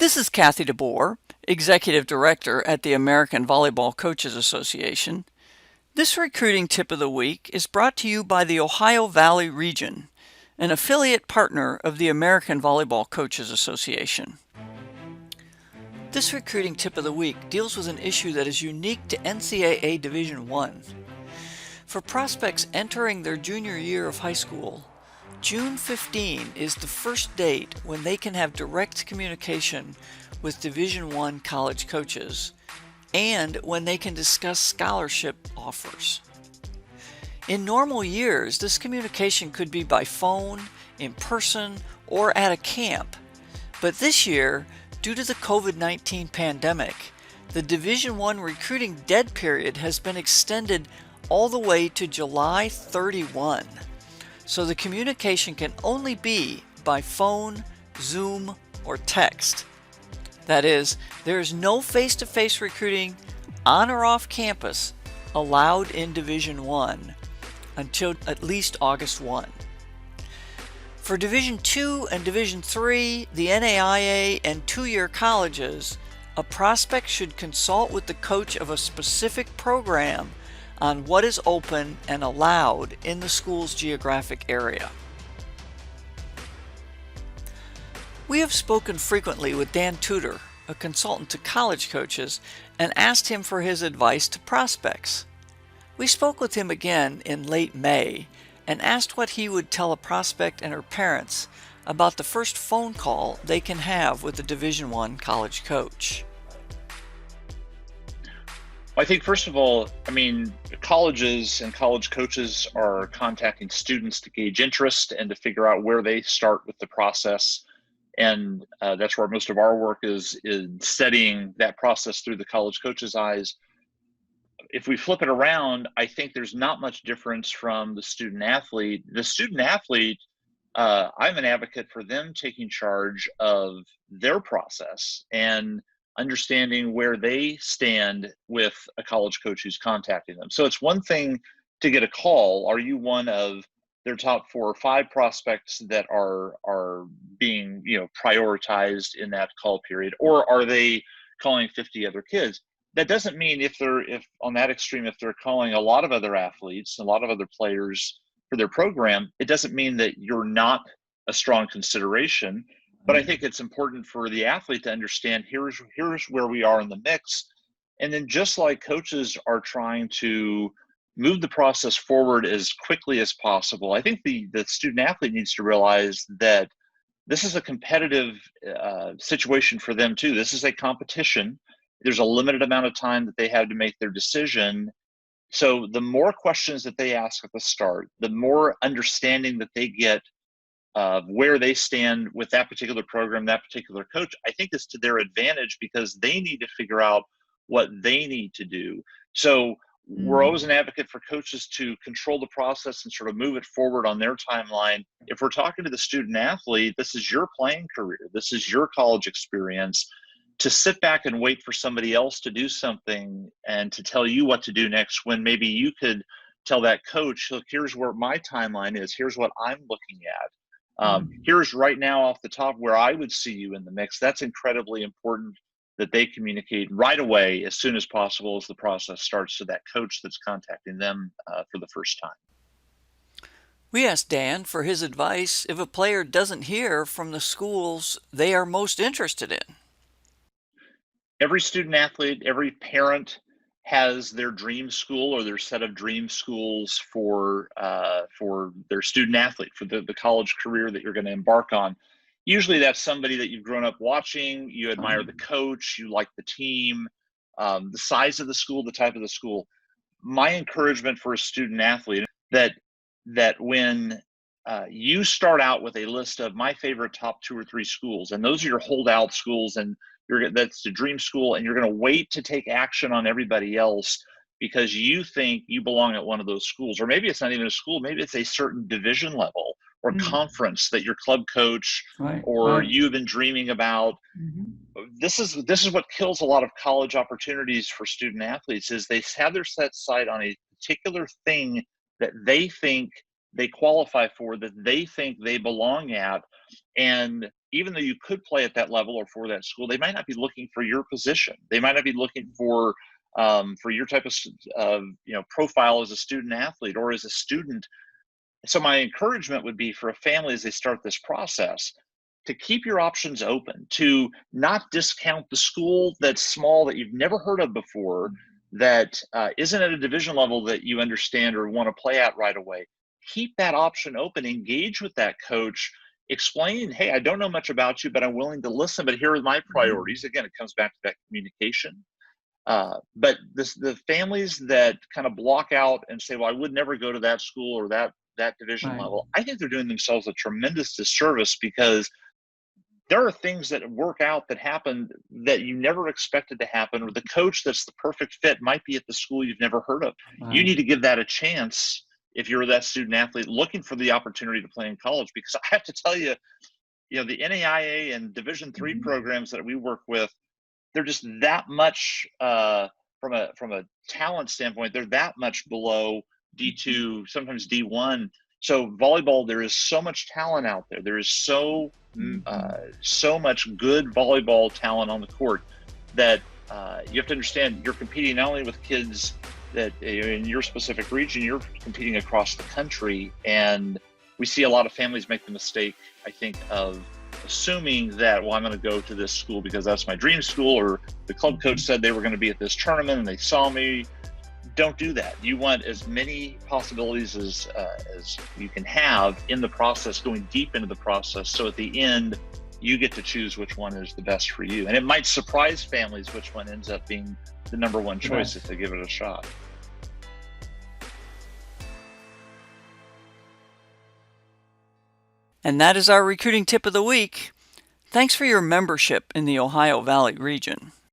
This is Kathy DeBoer, Executive Director at the American Volleyball Coaches Association. This recruiting tip of the week is brought to you by the Ohio Valley Region, an affiliate partner of the American Volleyball Coaches Association. This recruiting tip of the week deals with an issue that is unique to NCAA Division I. For prospects entering their junior year of high school, June 15 is the first date when they can have direct communication with Division I college coaches and when they can discuss scholarship offers. In normal years, this communication could be by phone, in person, or at a camp. But this year, due to the COVID-19 pandemic, the Division I recruiting dead period has been extended all the way to July 31. So the communication can only be by phone, Zoom, or text. That is, there is no face-to-face recruiting on or off campus allowed in Division I until at least August 1. For Division II and Division III, the NAIA and two-year colleges, a prospect should consult with the coach of a specific program on what is open and allowed in the school's geographic area. We have spoken frequently with Dan Tudor, a consultant to college coaches, and asked him for his advice to prospects. We spoke with him again in late May and asked what he would tell a prospect and her parents about the first phone call they can have with a Division I college coach. I think, first of all, colleges and college coaches are contacting students to gauge interest and to figure out where they start with the process. And that's where most of our work is studying that process through the college coach's eyes. If we flip it around, I think there's not much difference from the student athlete. The student athlete, I'm an advocate for them taking charge of their process and understanding where they stand with a college coach who's contacting them. So it's one thing to get a call. Are you one of their top 4 or 5 prospects that are being prioritized in that call period, or are they calling 50 other kids? That doesn't mean if on that extreme, if they're calling a lot of other athletes, a lot of other players for their program, it doesn't mean that you're not a strong consideration. But I think it's important for the athlete to understand here's where we are in the mix. And then just like coaches are trying to move the process forward as quickly as possible, I think the student athlete needs to realize that this is a competitive situation for them too. This is a competition. There's a limited amount of time that they have to make their decision. So the more questions that they ask at the start, the more understanding that they get of where they stand with that particular program, that particular coach, I think is to their advantage because they need to figure out what they need to do. So we're always an advocate for coaches to control the process and sort of move it forward on their timeline. If we're talking to the student athlete, this is your playing career. This is your college experience. To sit back and wait for somebody else to do something and to tell you what to do next, when maybe you could tell that coach, look, here's where my timeline is. Here's what I'm looking at. Here's right now off the top where I would see you in the mix. That's incredibly important that they communicate right away as soon as possible as the process starts to that coach that's contacting them for the first time. We asked Dan for his advice if a player doesn't hear from the schools they are most interested in. Every student athlete, every parent has their dream school or their set of dream schools for their student athlete, for the college career that you're going to embark on. Usually that's somebody that you've grown up watching, you admire the coach, you like the team, the size of the school, the type of the school. My encouragement for a student athlete that when you start out with a list of my favorite top 2 or 3 schools, and those are your holdout schools, and that's the dream school, and you're going to wait to take action on everybody else because you think you belong at one of those schools. Or maybe it's not even a school, maybe it's a certain division level or conference that your club coach or you've been dreaming about. This is what kills a lot of college opportunities for student athletes, is they have their set sight on a particular thing that they think they qualify for, that they think they belong at. And even though you could play at that level or for that school, they might not be looking for your position. They might not be looking for your type of profile as a student athlete or as a student. So my encouragement would be for a family as they start this process to keep your options open, to not discount the school that's small that you've never heard of before, that isn't at a division level that you understand or want to play at right away. Keep that option open, engage with that coach, explain, hey, I don't know much about you, but I'm willing to listen, but here are my priorities. Again, it comes back to that communication. But the families that kind of block out and say, well, I would never go to that school or that division level, I think they're doing themselves a tremendous disservice, because there are things that work out that happen that you never expected to happen, or the coach that's the perfect fit might be at the school you've never heard of. You need to give that a chance if you're that student athlete looking for the opportunity to play in college, because I have to tell you, the NAIA and Division III programs that we work with, they're just that much from a talent standpoint, they're that much below D2, sometimes D1. So volleyball, there is so much talent out there. There is so much good volleyball talent on the court that you have to understand, you're competing not only with kids that in your specific region, you're competing across the country. And we see a lot of families make the mistake, I think, of assuming that, well, I'm going to go to this school because that's my dream school, or the club coach said they were going to be at this tournament and they saw me. Don't do that. You want as many possibilities as you can have in the process, going deep into the process. So at the end, you get to choose which one is the best for you. And it might surprise families which one ends up being the number one choice if they give it a shot. And that is our recruiting tip of the week. Thanks for your membership in the Ohio Valley region.